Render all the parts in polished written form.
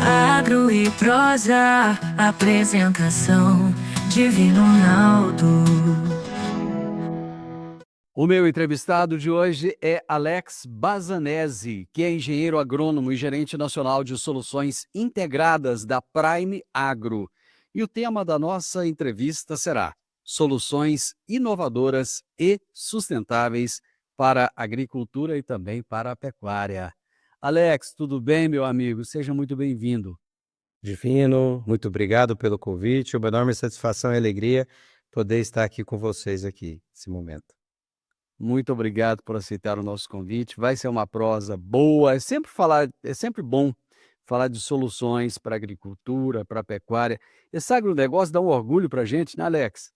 Agro e prosa, apresentação Divino Ronaldo. O meu entrevistado de hoje é Alex Bazanese, que é engenheiro agrônomo e gerente nacional de soluções integradas da Prime Agro. E o tema da nossa entrevista será soluções inovadoras e sustentáveis para a agricultura e também para a pecuária. Alex, tudo bem, meu amigo? Seja muito bem-vindo. Divino, muito obrigado pelo convite. Uma enorme satisfação e alegria poder estar aqui com vocês aqui nesse momento. Muito obrigado por aceitar o nosso convite. Vai ser uma prosa boa. É sempre bom falar de soluções para a agricultura, para a pecuária. Esse agronegócio dá um orgulho para a gente, né, Alex?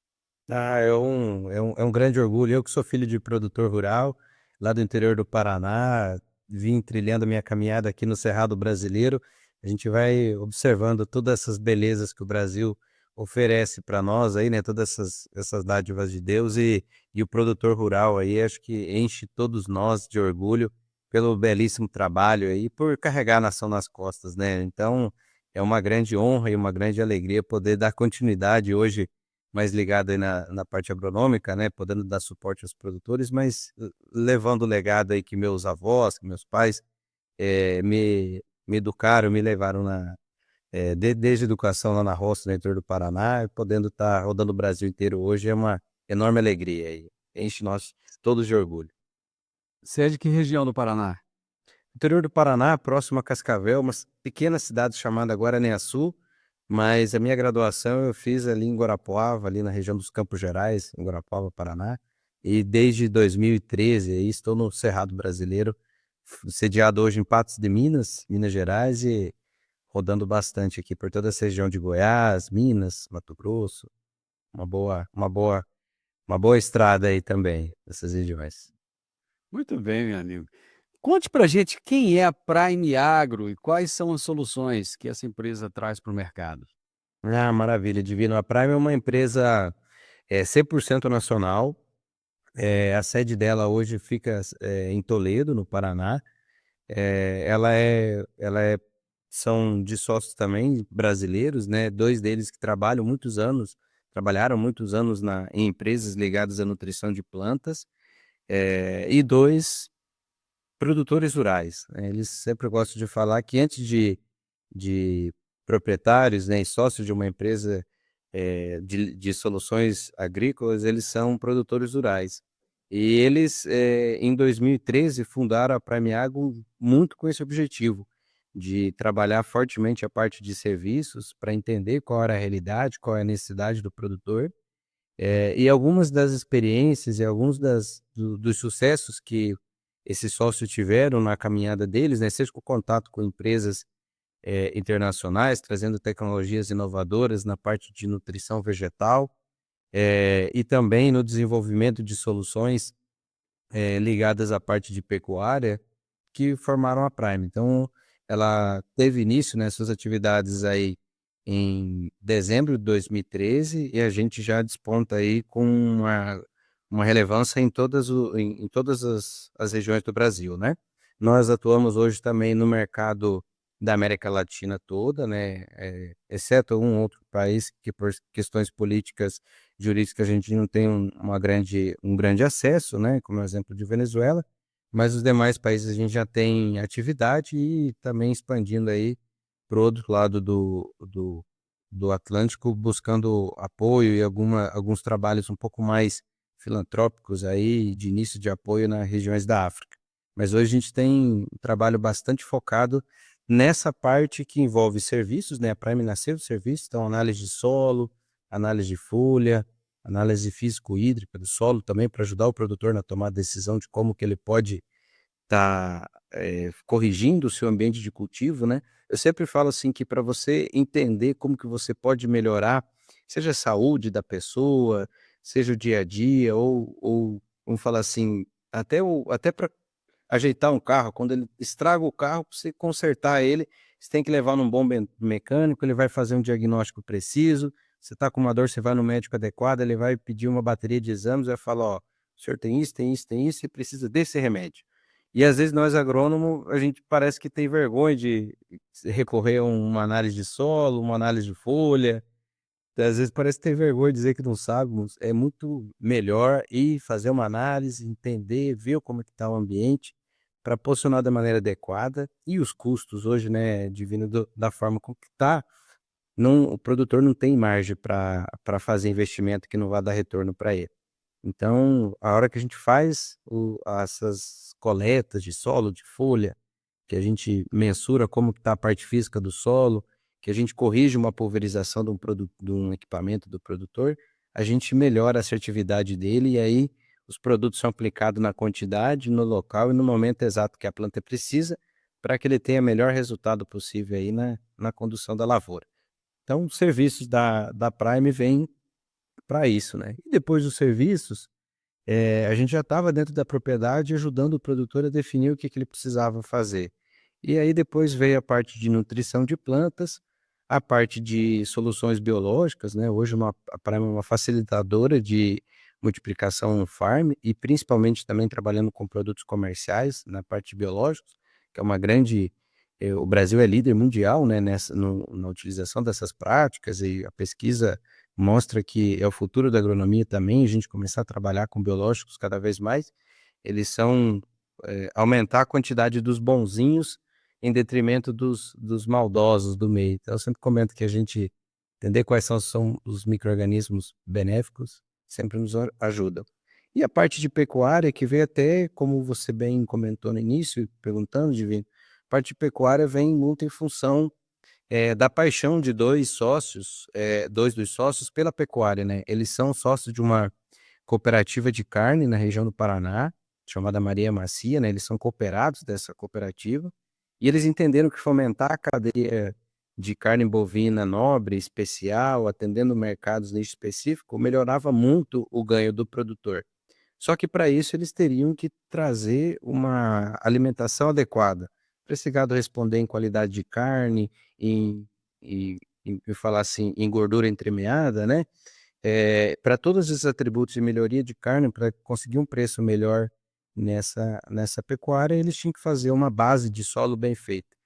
É um grande orgulho. Eu que sou filho de produtor rural, lá do interior do Paraná, vim trilhando a minha caminhada aqui no Cerrado Brasileiro. A gente vai observando todas essas belezas que o Brasil oferece para nós aí, né? Todas essas dádivas de Deus e o produtor rural aí, acho que enche todos nós de orgulho pelo belíssimo trabalho aí, por carregar a nação nas costas, né? Então, é uma grande honra e uma grande alegria poder dar continuidade hoje mais ligado aí na parte agronômica, né, podendo dar suporte aos produtores, mas levando o legado aí que meus avós, que meus pais, me educaram, me levaram desde a educação lá na roça, no interior do Paraná, e podendo estar rodando o Brasil inteiro hoje é uma enorme alegria e enche nós todos de orgulho. Você é de que região do Paraná? Interior do Paraná, próximo a Cascavel, uma pequena cidade chamada Guaraniaçu, mas a minha graduação eu fiz ali em Guarapuava, ali na região dos Campos Gerais, em Guarapuava, Paraná, e desde 2013 aí estou no Cerrado Brasileiro, sediado hoje em Patos de Minas, Minas Gerais, e rodando bastante aqui por toda essa região de Goiás, Minas, Mato Grosso, uma boa, uma boa, uma boa estrada aí também, nessas regiões. Muito bem, meu amigo. Conte pra gente quem é a Prime Agro e quais são as soluções que essa empresa traz para o mercado. Ah, maravilha, Divino. A Prime é uma empresa 100% nacional. A sede dela hoje fica em Toledo, no Paraná. Ela são de sócios também brasileiros, né? Dois deles que trabalharam muitos anos em empresas ligadas à nutrição de plantas, e dois produtores rurais, né? Eles sempre gostam de falar que antes de proprietários, né, e sócios de uma empresa de soluções agrícolas, eles são produtores rurais. E eles, em 2013, fundaram a Prime Agro muito com esse objetivo, de trabalhar fortemente a parte de serviços para entender qual era a realidade, qual é a necessidade do produtor. E algumas das experiências e alguns dos sucessos que esses sócios tiveram na caminhada deles, né, seja com contato com empresas internacionais, trazendo tecnologias inovadoras na parte de nutrição vegetal, e também no desenvolvimento de soluções ligadas à parte de pecuária, que formaram a Prime. Então, ela teve início, né, suas atividades aí em dezembro de 2013 e a gente já desponta aí com uma relevância em todas as regiões do Brasil, né? Nós atuamos hoje também no mercado da América Latina toda, né? Exceto um outro país que por questões políticas, jurídicas, a gente não tem um grande acesso, né? Como é o exemplo de Venezuela, mas os demais países a gente já tem atividade e também expandindo aí para o outro lado do Atlântico, buscando apoio e alguns trabalhos um pouco mais filantrópicos aí, de início de apoio nas regiões da África. Mas hoje a gente tem um trabalho bastante focado nessa parte que envolve serviços, né? A Prime nasceu de serviços, então análise de solo, análise de folha, análise físico-hídrica do solo também, para ajudar o produtor na tomada de decisão de como que ele pode estar corrigindo o seu ambiente de cultivo, né? Eu sempre falo assim que para você entender como que você pode melhorar, seja a saúde da pessoa, seja o dia a dia, ou vamos falar assim, até para ajeitar um carro, quando ele estraga o carro, pra você consertar ele, você tem que levar num bom mecânico, ele vai fazer um diagnóstico preciso, você está com uma dor, você vai no médico adequado, ele vai pedir uma bateria de exames, vai falar, ó, o senhor tem isso, tem isso, tem isso, e precisa desse remédio. E às vezes nós agrônomos, a gente parece que tem vergonha de recorrer a uma análise de solo, uma análise de folha. Às vezes parece ter vergonha de dizer que não sabe, mas é muito melhor ir fazer uma análise, entender, ver como é que está o ambiente, para posicionar da maneira adequada. E os custos hoje, né, divino da forma como que está, não, o produtor não tem margem para fazer investimento que não vai dar retorno para ele. Então, a hora que a gente faz essas coletas de solo, de folha, que a gente mensura como está a parte física do solo, que a gente corrige uma pulverização de um equipamento do produtor, a gente melhora a assertividade dele e aí os produtos são aplicados na quantidade, no local e no momento exato que a planta precisa, para que ele tenha o melhor resultado possível aí na condução da lavoura. Então, os serviços da Prime vêm para isso, né. E depois dos serviços, a gente já estava dentro da propriedade ajudando o produtor a definir o que ele precisava fazer. E aí depois veio a parte de nutrição de plantas, a parte de soluções biológicas, né, hoje a Prime é uma facilitadora de multiplicação no farm e principalmente também trabalhando com produtos comerciais na parte de biológicos, que é uma grande o Brasil é líder mundial, né, na utilização dessas práticas e a pesquisa mostra que é o futuro da agronomia também, a gente começar a trabalhar com biológicos cada vez mais. Eles são, aumentar a quantidade dos bonzinhos em detrimento dos maldosos do meio. Então eu sempre comento que a gente entender quais são os micro-organismos benéficos, sempre nos ajuda. E a parte de pecuária que veio até, como você bem comentou no início, perguntando, Divino, a parte de pecuária vem muito em função da paixão de 2 sócios, 2 dos sócios pela pecuária, né. Eles são sócios de uma cooperativa de carne na região do Paraná, chamada Maria Macia, né, eles são cooperados dessa cooperativa, e eles entenderam que fomentar a cadeia de carne bovina nobre, especial, atendendo mercados nicho específico, melhorava muito o ganho do produtor. Só que para isso eles teriam que trazer uma alimentação adequada, para esse gado responder em qualidade de carne, em eu falar assim, em gordura entremeada, né, para todos esses atributos de melhoria de carne, para conseguir um preço melhor nessa pecuária, eles tinham que fazer uma base de solo bem feita.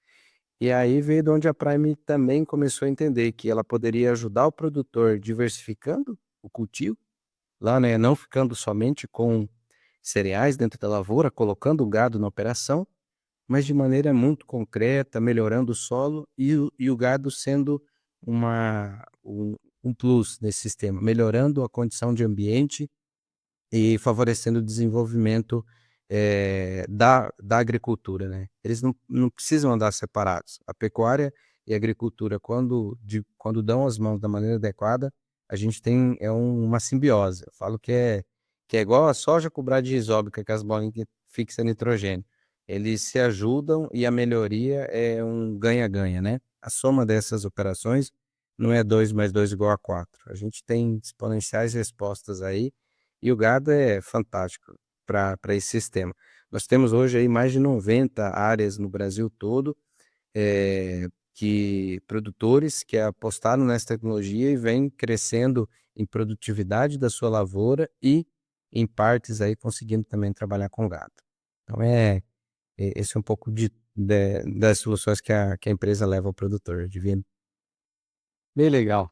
E aí veio de onde a Prime também começou a entender que ela poderia ajudar o produtor diversificando o cultivo, lá, né, não ficando somente com cereais dentro da lavoura, colocando o gado na operação, mas de maneira muito concreta, melhorando o solo e o gado sendo um plus nesse sistema, melhorando a condição de ambiente e favorecendo o desenvolvimento, da agricultura, né. Eles não precisam andar separados. A pecuária e a agricultura, quando dão as mãos da maneira adequada, a gente tem uma simbiose. Eu falo que é igual a soja com o brade rizóbica, que as bolinhas que fixa nitrogênio. Eles se ajudam e a melhoria é um ganha-ganha, né. A soma dessas operações não é 2 mais 2 igual a 4. A gente tem exponenciais respostas aí e o gado é fantástico para esse sistema. Nós temos hoje aí mais de 90 áreas no Brasil todo, que produtores que apostaram nessa tecnologia e vêm crescendo em produtividade da sua lavoura e, em partes, aí conseguindo também trabalhar com gado. Então esse é um pouco das soluções que a empresa leva ao produtor, Divino. Bem legal.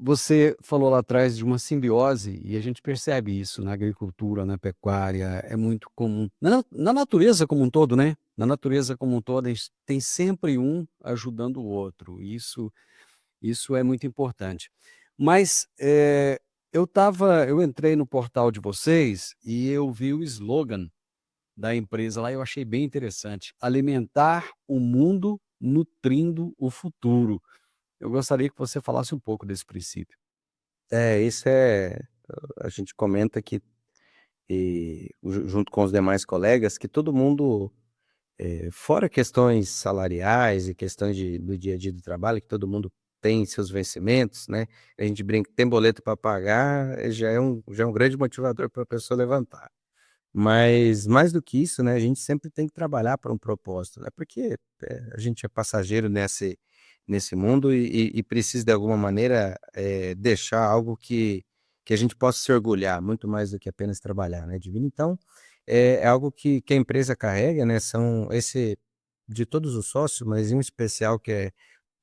Você falou lá atrás de uma simbiose e a gente percebe isso na agricultura, na pecuária, é muito comum. Na natureza como um todo, né, na natureza como um todo, a gente tem sempre um ajudando o outro, isso é muito importante. Mas, eu entrei no portal de vocês e eu vi o slogan da empresa lá, eu achei bem interessante: "Alimentar o mundo, nutrindo o futuro". Eu gostaria que você falasse um pouco desse princípio. Isso a gente comenta que, junto com os demais colegas, que todo mundo, fora questões salariais e questões do dia a dia do trabalho, que todo mundo tem seus vencimentos, né, a gente brinca que tem boleto para pagar, já é um grande motivador para a pessoa levantar. Mas mais do que isso, né, a gente sempre tem que trabalhar para um propósito, né, porque, a gente é passageiro nesse mundo e precisa de alguma maneira, deixar algo que a gente possa se orgulhar, muito mais do que apenas trabalhar, né, Divino. Então, é algo que a empresa carrega, né, são esse de todos os sócios, mas em um especial que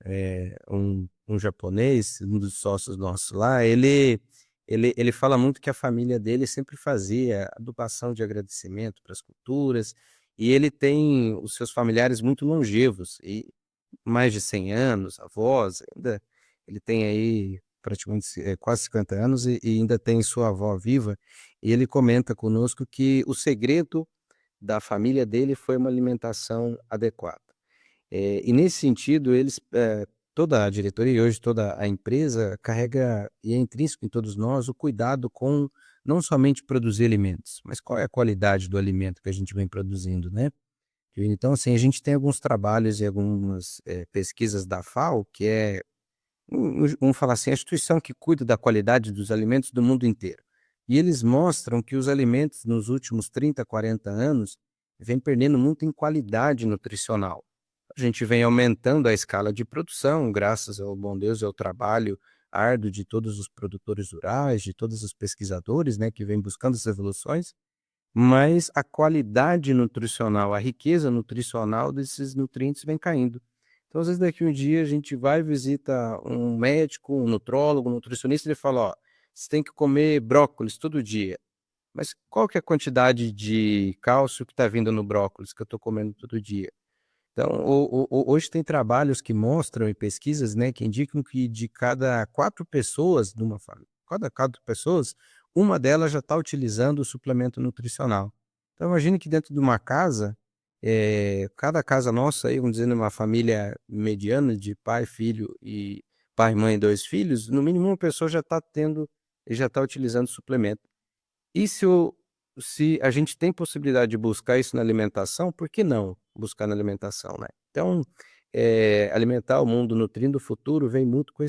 é um japonês, um dos sócios nossos lá, ele fala muito que a família dele sempre fazia adubação de agradecimento para as culturas, e ele tem os seus familiares muito longevos, e mais de 100 anos, avós, ainda ele tem aí praticamente quase 50 anos e ainda tem sua avó viva, e ele comenta conosco que o segredo da família dele foi uma alimentação adequada. E nesse sentido, toda a diretoria e hoje toda a empresa carrega, e é intrínseco em todos nós, o cuidado com não somente produzir alimentos, mas qual é a qualidade do alimento que a gente vem produzindo, né? Então, assim, a gente tem alguns trabalhos e algumas pesquisas da FAO, que é, vamos falar assim, a instituição que cuida da qualidade dos alimentos do mundo inteiro. E eles mostram que os alimentos nos últimos 30, 40 anos vêm perdendo muito em qualidade nutricional. A gente vem aumentando a escala de produção, graças ao bom Deus e ao trabalho árduo de todos os produtores rurais, de todos os pesquisadores, né, que vêm buscando essas evoluções, mas a qualidade nutricional, a riqueza nutricional desses nutrientes vem caindo. Então, às vezes, daqui um dia a gente vai, visita um médico, um nutrólogo, um nutricionista, e ele fala, ó, você tem que comer brócolis todo dia. Mas qual que é a quantidade de cálcio que está vindo no brócolis que eu estou comendo todo dia? Então, hoje tem trabalhos que mostram e pesquisas, né, que indicam que de cada 4 pessoas numa família, cada 4 pessoas, uma delas já está utilizando o suplemento nutricional. Então, imagine que dentro de uma casa, cada casa nossa, aí, vamos dizer, numa família mediana de pai, filho e pai, mãe e 2 filhos, no mínimo uma pessoa já está utilizando suplemento. E se a gente tem possibilidade de buscar isso na alimentação, por que não buscar na alimentação, né? Então, alimentar o mundo, nutrindo o futuro, vem muito com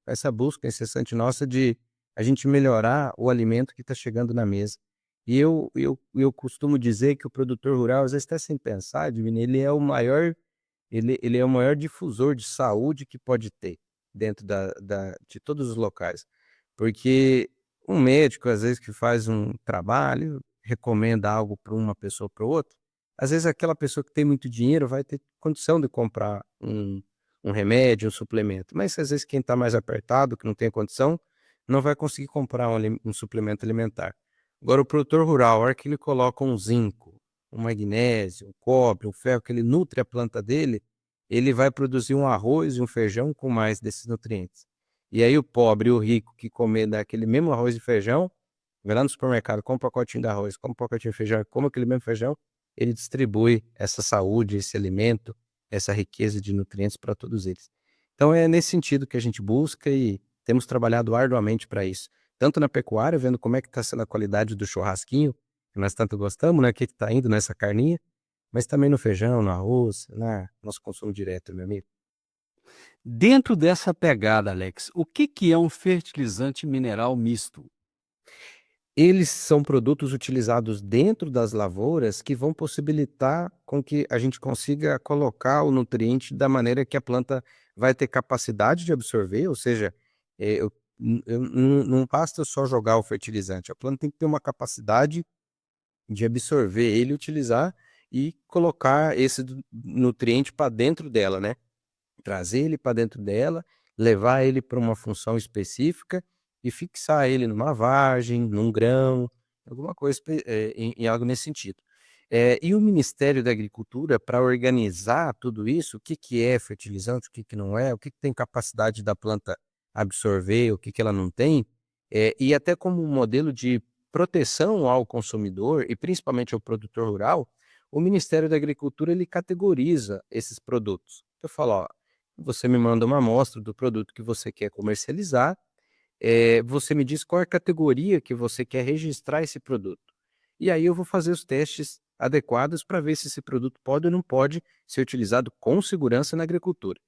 essa busca incessante nossa de a gente melhorar o alimento que está chegando na mesa. E eu costumo dizer que o produtor rural, às vezes até sem pensar, Divino, ele é o maior difusor de saúde que pode ter dentro de todos os locais. Porque um médico, às vezes, que faz um trabalho, recomenda algo para uma pessoa ou para outra, às vezes aquela pessoa que tem muito dinheiro vai ter condição de comprar um remédio, um suplemento. Mas às vezes quem está mais apertado, que não tem condição, não vai conseguir comprar um suplemento alimentar. Agora, o produtor rural, a hora que ele coloca um zinco, um magnésio, um cobre, um ferro, que ele nutre a planta dele, ele vai produzir um arroz e um feijão com mais desses nutrientes. E aí o pobre e o rico que comer daquele mesmo arroz e feijão, vai lá no supermercado, compra um pacotinho de arroz, compra um pacotinho de feijão, come aquele mesmo feijão, ele distribui essa saúde, esse alimento, essa riqueza de nutrientes para todos eles. Então é nesse sentido que a gente busca e temos trabalhado arduamente para isso. Tanto na pecuária, vendo como é que está sendo a qualidade do churrasquinho, que nós tanto gostamos, né, que está indo nessa carninha, mas também no feijão, no arroz, nosso consumo direto, meu amigo. Dentro dessa pegada, Alex, o que que é um fertilizante mineral misto? Eles são produtos utilizados dentro das lavouras que vão possibilitar com que a gente consiga colocar o nutriente da maneira que a planta vai ter capacidade de absorver, ou seja, não basta só jogar o fertilizante, a planta tem que ter uma capacidade de absorver ele, utilizar e colocar esse nutriente para dentro dela, né? Trazer ele para dentro dela, levar ele para uma função específica e fixar ele numa vagem, num grão, alguma coisa em algo nesse sentido. E o Ministério da Agricultura, para organizar tudo isso, o que que é fertilizante, o que que não é, o que que tem capacidade da planta absorver, o que que ela não tem, e até como um modelo de proteção ao consumidor e principalmente ao produtor rural, o Ministério da Agricultura ele categoriza esses produtos. Eu falo, ó, você me manda uma amostra do produto que você quer comercializar, você me diz qual é a categoria que você quer registrar esse produto. E aí eu vou fazer os testes adequados para ver se esse produto pode ou não pode ser utilizado com segurança na agricultura.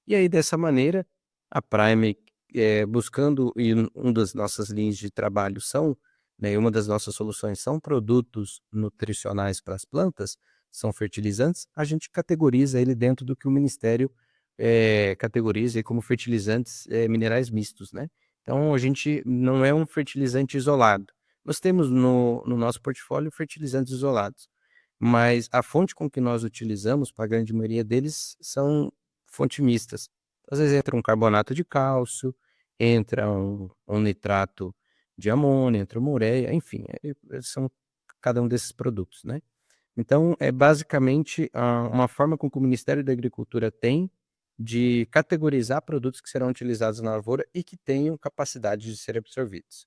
E aí, dessa maneira, a Prime, buscando, e uma das nossas linhas de trabalho são, né, uma das nossas soluções são produtos nutricionais para as plantas, são fertilizantes, a gente categoriza ele dentro do que o Ministério categoriza aí como fertilizantes minerais mistos, né? Então, a gente não é um fertilizante isolado. Nós temos no nosso portfólio fertilizantes isolados, mas a fonte com que nós utilizamos, para a grande maioria deles, são fontes mistas. Às vezes entra um carbonato de cálcio, entra um nitrato de amônia, entra uma ureia, enfim, são cada um desses produtos, né. Então é basicamente, uma forma com que o Ministério da Agricultura tem de categorizar produtos que serão utilizados na lavoura e que tenham capacidade de serem absorvidos.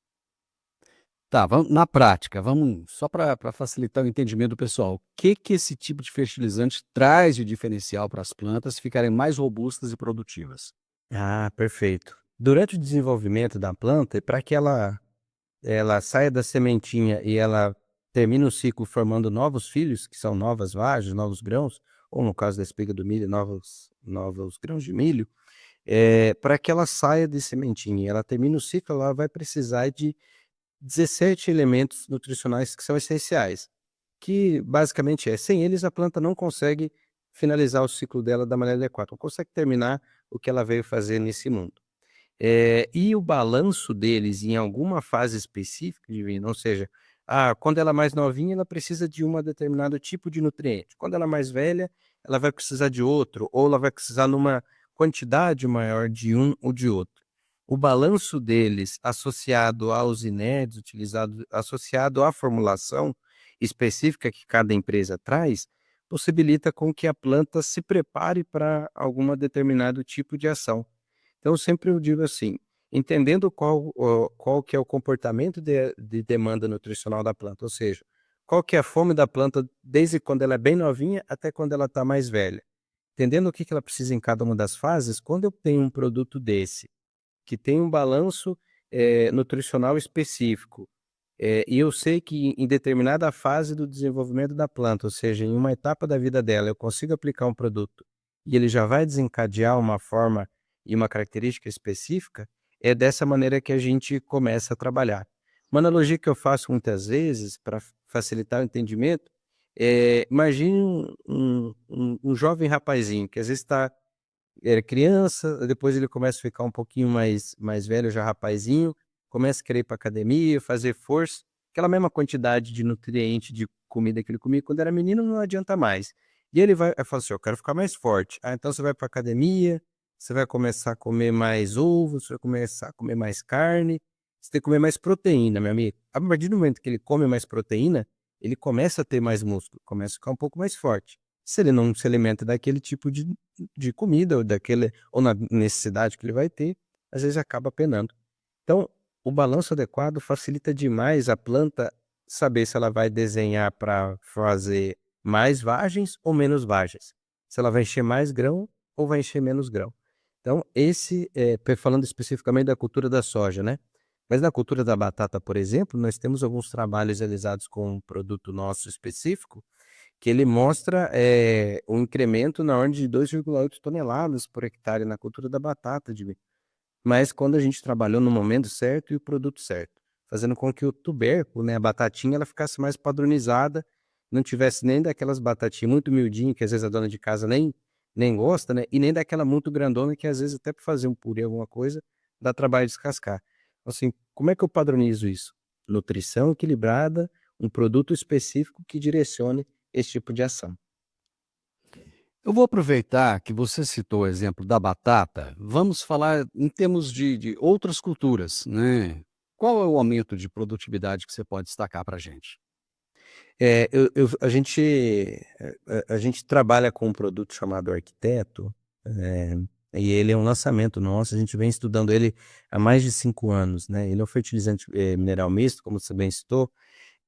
Tá, vamos na prática, vamos só para facilitar o entendimento do pessoal. O que que esse tipo de fertilizante traz de diferencial para as plantas ficarem mais robustas e produtivas? Ah, perfeito. Durante o desenvolvimento da planta, para que ela saia da sementinha e ela termine o ciclo formando novos filhos, que são novas vagens, novos grãos, ou no caso da espiga do milho, novos grãos de milho, para que ela saia de sementinha e ela termine o ciclo, ela vai precisar de 17 elementos nutricionais que são essenciais, que basicamente sem eles a planta não consegue finalizar o ciclo dela da maneira adequada, não consegue terminar o que ela veio fazer nesse mundo. E o balanço deles em alguma fase específica de vida, ou seja, quando ela é mais novinha, ela precisa de um determinado tipo de nutriente. Quando ela é mais velha, ela vai precisar de outro, ou ela vai precisar numa quantidade maior de um ou de outro. O balanço deles associado aos inertes utilizados, associado à formulação específica que cada empresa traz, possibilita com que a planta se prepare para algum determinado tipo de ação. Então sempre eu digo assim, entendendo qual que é o comportamento de demanda nutricional da planta, ou seja, qual que é a fome da planta desde quando ela é bem novinha até quando ela está mais velha. Entendendo o que que ela precisa em cada uma das fases, quando eu tenho um produto desse, que tem um balanço, nutricional específico, e eu sei que em determinada fase do desenvolvimento da planta, ou seja, em uma etapa da vida dela, eu consigo aplicar um produto e ele já vai desencadear uma forma e uma característica específica, é dessa maneira que a gente começa a trabalhar. Uma analogia que eu faço muitas vezes para facilitar o entendimento, imagine um jovem rapazinho que às vezes era criança, depois ele começa a ficar um pouquinho mais velho, já rapazinho, começa a querer ir para academia, fazer força, aquela mesma quantidade de nutriente, de comida que ele comia quando era menino não adianta mais. E ele vai fala assim: "Eu quero ficar mais forte". Então você vai para academia, você vai começar a comer mais ovo, você vai começar a comer mais carne, você tem que comer mais proteína, meu amigo. A partir do momento que ele come mais proteína, ele começa a ter mais músculo, começa a ficar um pouco mais forte. Se ele não se alimenta daquele tipo de comida ou na necessidade que ele vai ter, às vezes acaba penando. Então, o balanço adequado facilita demais a planta saber se ela vai desenhar para fazer mais vagens ou menos vagens, se ela vai encher mais grão ou vai encher menos grão. Então esse, falando especificamente da cultura da soja, né, mas na cultura da batata, por exemplo, nós temos alguns trabalhos realizados com um produto nosso específico, que ele mostra, um incremento na ordem de 2,8 toneladas por hectare na cultura da batata, mas quando a gente trabalhou no momento certo e o produto certo, fazendo com que o tubérculo, né, a batatinha, ela ficasse mais padronizada, não tivesse nem daquelas batatinhas muito miudinhas que às vezes a dona de casa nem gosta, né, e nem daquela muito grandona que às vezes até para fazer um purê, alguma coisa, dá trabalho descascar. Então, assim, como é que eu padronizo isso? Nutrição equilibrada, um produto específico que direcione esse tipo de ação. Eu vou aproveitar que você citou o exemplo da batata, vamos falar em termos de outras culturas, né. Qual é o aumento de produtividade que você pode destacar para a gente? A gente trabalha com um produto chamado Arquiteto, eh, e ele é um lançamento nosso, a gente vem estudando ele há mais de 5 anos, né. Ele é um fertilizante, mineral misto, como você bem citou,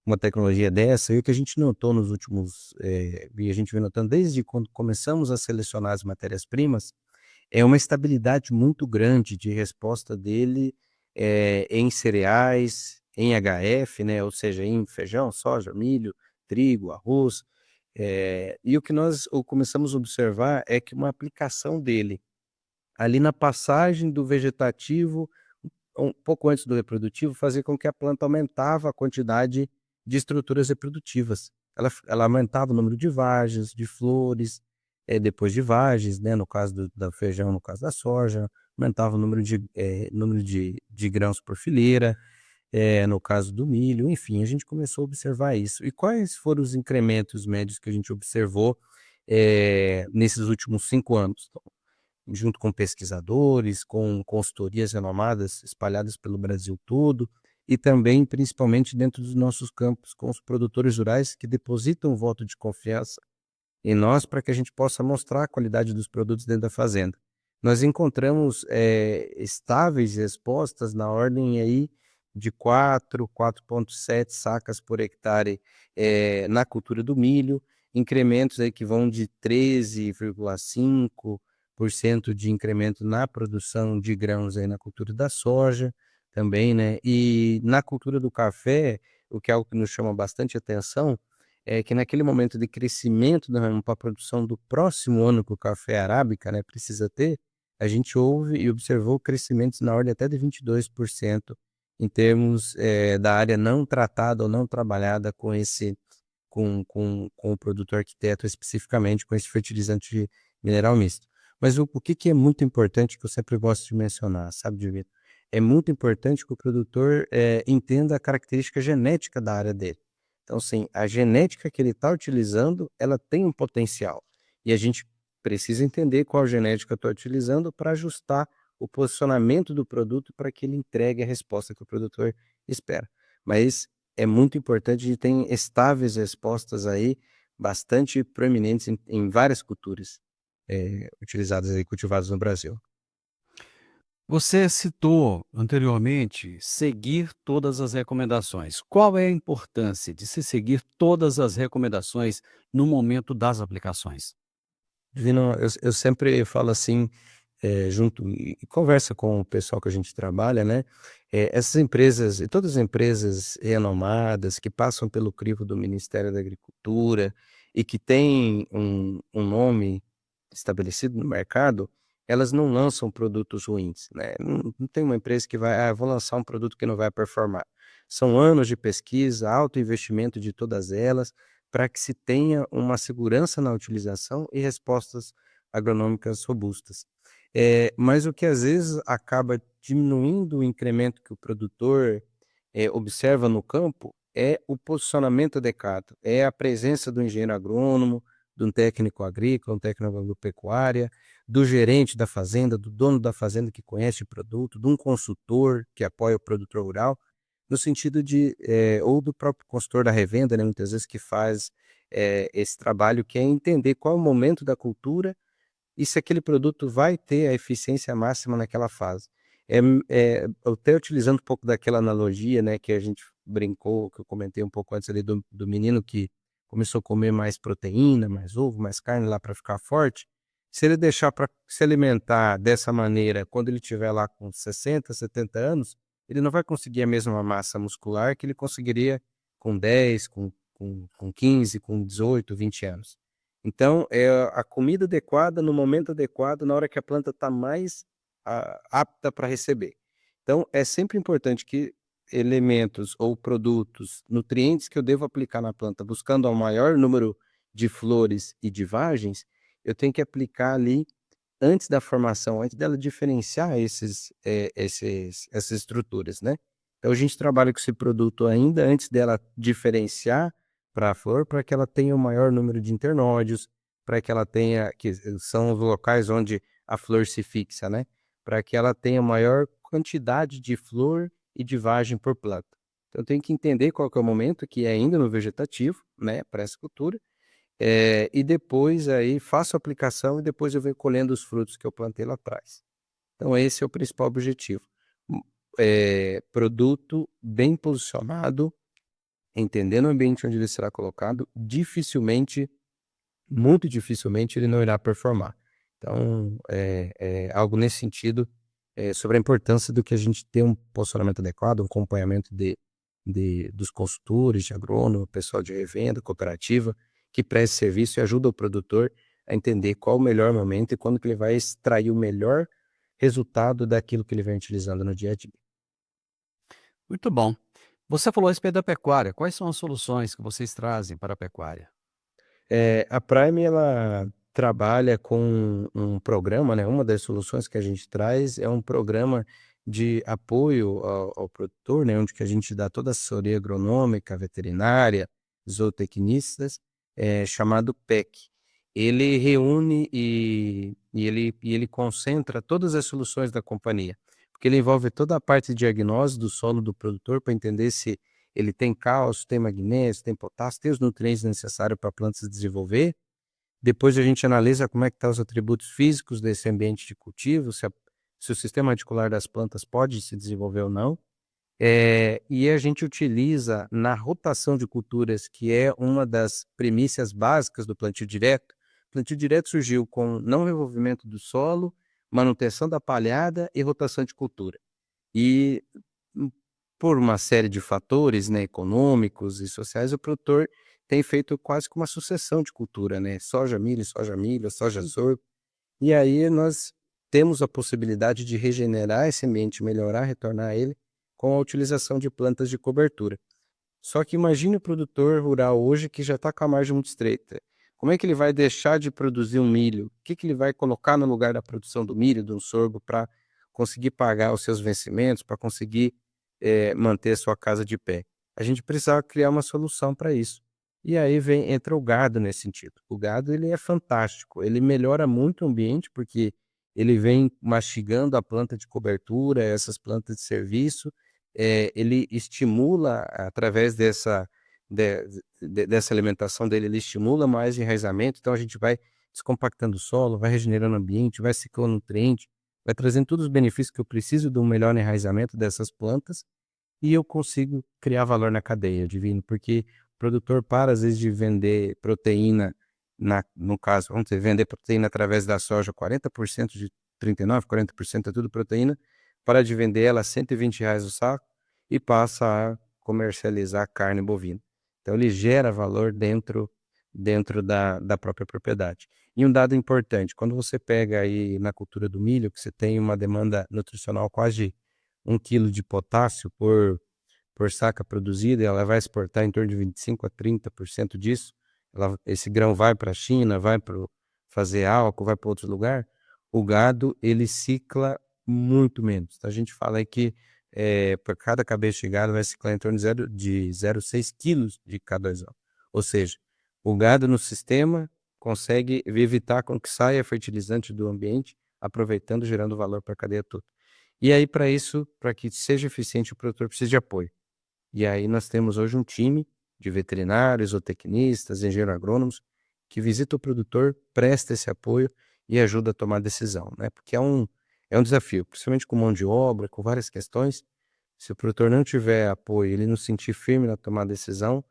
uma tecnologia dessa, e o que a gente notou nos últimos, e a gente vem notando desde quando começamos a selecionar as matérias-primas, é uma estabilidade muito grande de resposta dele, em cereais, em HF, né, ou seja, em feijão, soja, milho, trigo, arroz. E o que nós começamos a observar é que uma aplicação dele, ali na passagem do vegetativo, um pouco antes do reprodutivo, fazia com que a planta aumentava a quantidade de estruturas reprodutivas. Ela aumentava o número de vagens, de flores, depois de vagens, né, no caso do feijão, no caso da soja, aumentava o número de grãos por fileira. no caso do milho, enfim, a gente começou a observar isso. E quais foram os incrementos médios que a gente observou, nesses últimos 5 anos? Então, junto com pesquisadores, com consultorias renomadas espalhadas pelo Brasil todo, e também, principalmente, dentro dos nossos campos, com os produtores rurais que depositam um voto de confiança em nós para que a gente possa mostrar a qualidade dos produtos dentro da fazenda. Nós encontramos estáveis respostas na ordem aí de 4,7 sacas por hectare na cultura do milho, incrementos aí que vão de 13,5% de incremento na produção de grãos aí na cultura da soja também, né? E na cultura do café, o que é algo que nos chama bastante atenção, é que naquele momento de crescimento para a produção do próximo ano que o café arábica, né, precisa ter, a gente ouve e observou crescimentos na ordem até de 22% em termos, da área não tratada ou não trabalhada com esse com o produto arquiteto, especificamente com esse fertilizante mineral misto. Mas o que que é muito importante, que eu sempre gosto de mencionar, sabe, Divino? É muito importante que o produtor, entenda a característica genética da área dele. Então, assim, a genética que ele está utilizando, ela tem um potencial. E a gente precisa entender qual genética está utilizando para ajustar o posicionamento do produto para que ele entregue a resposta que o produtor espera. Mas é muito importante de ter estáveis respostas aí, bastante proeminentes em várias culturas, utilizadas e cultivadas no Brasil. Você citou anteriormente seguir todas as recomendações. Qual é a importância de se seguir todas as recomendações no momento das aplicações? Divino, eu sempre falo assim, junto e conversa com o pessoal que a gente trabalha, né, essas empresas e todas as empresas renomadas que passam pelo crivo do Ministério da Agricultura e que têm um nome estabelecido no mercado, elas não lançam produtos ruins, né, não tem uma empresa que vai: "Ah, vou lançar um produto que não vai performar". São anos de pesquisa, alto investimento de todas elas, para que se tenha uma segurança na utilização e respostas agronômicas robustas. Mas o que às vezes acaba diminuindo o incremento que o produtor, observa no campo, é o posicionamento adequado, é a presença do engenheiro agrônomo, de um técnico agrícola, um técnico agropecuária, do gerente da fazenda, do dono da fazenda que conhece o produto, de um consultor que apoia o produtor rural, no sentido de, ou do próprio consultor da revenda, né, muitas vezes que faz, esse trabalho que é entender qual é o momento da cultura e se aquele produto vai ter a eficiência máxima naquela fase. Até utilizando um pouco daquela analogia, né, que a gente brincou, que eu comentei um pouco antes ali do menino que começou a comer mais proteína, mais ovo, mais carne lá para ficar forte, se ele deixar para se alimentar dessa maneira quando ele estiver lá com 60, 70 anos, ele não vai conseguir a mesma massa muscular que ele conseguiria com 10, com 15, com 18, 20 anos. Então, é a comida adequada, no momento adequado, na hora que a planta está mais apta para receber. Então, é sempre importante que elementos ou produtos, nutrientes que eu devo aplicar na planta, buscando o maior número de flores e de vagens, eu tenho que aplicar ali antes da formação, antes dela diferenciar essas estruturas, né. Então a gente trabalha com esse produto ainda antes dela diferenciar para a flor, para que ela tenha o maior número de internódios, para que ela tenha que são os locais onde a flor se fixa, né, para que ela tenha maior quantidade de flor e de vagem por planta. Então eu tenho que entender qual que é o momento, que é ainda no vegetativo, né, para essa cultura, e depois aí faço a aplicação e depois eu venho colhendo os frutos que eu plantei lá atrás. Então esse é o principal objetivo. Produto bem posicionado, entendendo o ambiente onde ele será colocado, dificilmente, muito dificilmente ele não irá performar. Então, é algo nesse sentido, sobre a importância do que a gente ter um posicionamento adequado, um acompanhamento dos consultores, de agrônomo, pessoal de revenda, cooperativa, que preste serviço e ajuda o produtor a entender qual o melhor momento e quando que ele vai extrair o melhor resultado daquilo que ele vem utilizando no dia a dia. Muito bom. Você falou a respeito da pecuária. Quais são as soluções que vocês trazem para a pecuária? A Prime ela trabalha com um programa, né? Uma das soluções que a gente traz é um programa de apoio ao produtor, né? Onde que a gente dá toda a assessoria agronômica, veterinária, zootecnistas, chamado PEC. Ele reúne e ele concentra todas as soluções da companhia, porque ele envolve toda a parte de diagnóstico do solo do produtor para entender se ele tem cálcio, tem magnésio, tem potássio, tem os nutrientes necessários para a planta se desenvolver. Depois a gente analisa como é que estão os atributos físicos desse ambiente de cultivo, se o sistema radicular das plantas pode se desenvolver ou não. E a gente utiliza na rotação de culturas, que é uma das premissas básicas do plantio direto. O plantio direto surgiu com não revolvimento do solo, manutenção da palhada e rotação de cultura. E por uma série de fatores, né, econômicos e sociais, o produtor tem feito quase que uma sucessão de cultura, né? Soja, milho, soja, sorgo. E aí nós temos a possibilidade de regenerar esse ambiente, melhorar, retornar ele com a utilização de plantas de cobertura. Só que imagine o produtor rural hoje que já está com a margem muito estreita. Como é que ele vai deixar de produzir um milho? O que ele vai colocar no lugar da produção do milho, do sorgo, para conseguir pagar os seus vencimentos, para conseguir manter sua casa de pé? A gente precisava criar uma solução para isso. E aí entra o gado nesse sentido. O gado, ele é fantástico, ele melhora muito o ambiente, porque ele vem mastigando a planta de cobertura, essas plantas de serviço, ele estimula, através dessa alimentação dele, ele estimula mais enraizamento, então a gente vai descompactando o solo, vai regenerando o ambiente, vai ciclando nutriente, vai trazendo todos os benefícios que eu preciso de um melhor enraizamento dessas plantas, e eu consigo criar valor na cadeia, Divino, porque o produtor para, às vezes, de vender proteína, no caso, vamos dizer, vender proteína através da soja, 40% de 39%, 40% é tudo proteína, para de vender ela a R$ 120 o saco e passa a comercializar carne bovina. Então ele gera valor dentro da própria propriedade. E um dado importante, quando você pega aí na cultura do milho, que você tem uma demanda nutricional quase 1 quilo de potássio por saca produzida, ela vai exportar em torno de 25% a 30% disso. Esse grão vai para a China, vai para fazer álcool, vai para outro lugar. O gado, ele cicla muito menos. A gente fala aí que por cada cabeça de gado vai ciclar em torno de 0,6 quilos de K2O. Ou seja, o gado no sistema consegue evitar com que saia fertilizante do ambiente, aproveitando, gerando valor para a cadeia toda. E aí, para isso, para que seja eficiente, o produtor precisa de apoio. E aí nós temos hoje um time de veterinários, zootecnistas, engenheiros agrônomos, que visita o produtor, presta esse apoio e ajuda a tomar decisão, né? Porque é um desafio, principalmente com mão de obra, com várias questões. Se o produtor não tiver apoio, ele não se sentir firme na tomar decisão,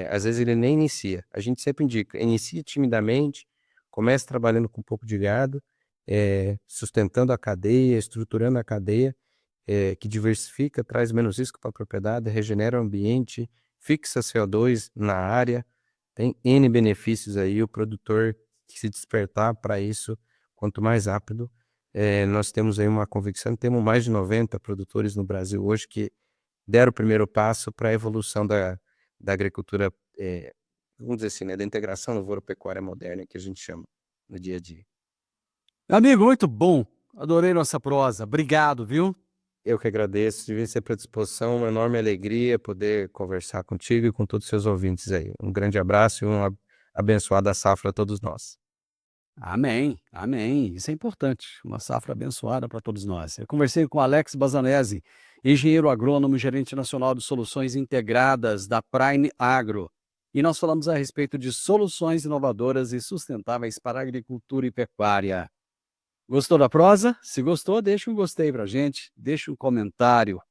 às vezes ele nem inicia. A gente sempre indica, inicie timidamente, comece trabalhando com um pouco de gado, sustentando a cadeia, estruturando a cadeia, que diversifica, traz menos risco para a propriedade, regenera o ambiente, fixa CO2 na área, tem N benefícios aí. O produtor que se despertar para isso, quanto mais rápido, nós temos aí uma convicção, temos mais de 90 produtores no Brasil hoje que deram o primeiro passo para a evolução da agricultura, vamos dizer assim, né, da integração lavoura-pecuária moderna, que a gente chama no dia a dia. Amigo, muito bom. Adorei nossa prosa. Obrigado, viu? Eu que agradeço, devia ser para disposição, uma enorme alegria poder conversar contigo e com todos os seus ouvintes aí. Um grande abraço e uma abençoada safra a todos nós. Amém, amém. Isso é importante. Uma safra abençoada para todos nós. Eu conversei com Alex Bazanesi, engenheiro agrônomo e gerente nacional de soluções integradas da Prime Agro. E nós falamos a respeito de soluções inovadoras e sustentáveis para a agricultura e pecuária. Gostou da prosa? Se gostou, deixa um gostei pra gente, deixa um comentário,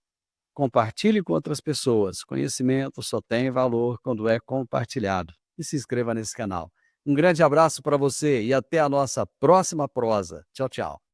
compartilhe com outras pessoas. Conhecimento só tem valor quando é compartilhado. E se inscreva nesse canal. Um grande abraço para você e até a nossa próxima prosa. Tchau, tchau.